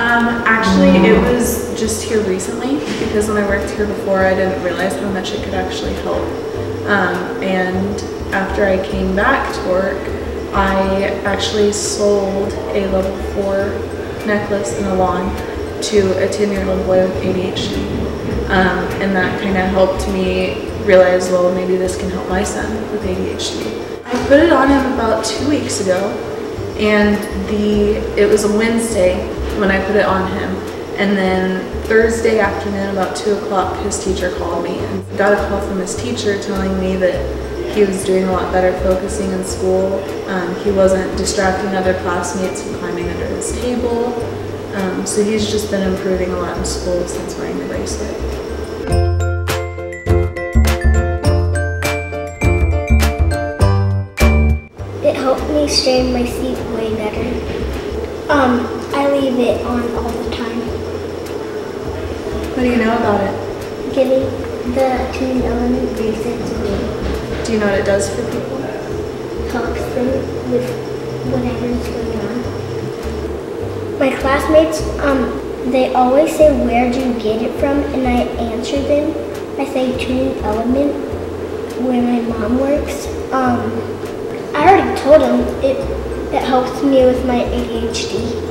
Actually, it was just here recently because when I worked here before, I didn't realize how much it could actually help. And after I came back to work, I actually sold a level 4 necklace and a wand to a 10-year-old boy with ADHD. And that kind of helped me realize, well, maybe this can help my son with ADHD. I put it on him about 2 weeks ago, and it was a Wednesday when I put it on him. And then Thursday afternoon, about 2 o'clock, his teacher called me and got a call from his teacher telling me that he was doing a lot better focusing in school. He wasn't distracting other classmates and climbing under his table. So he's just been improving a lot in school since wearing the bracelet. It helped me straighten my seat way better. I leave it on all the time. What do you know about it? Getting the tuned element bracelets away. Do you know what it does for people? Helps them with whatever's going on. My classmates, they always say, "Where'd you get it from?" And I answer them. I say tuned element where my mom works. I already told them it helps me with my ADHD.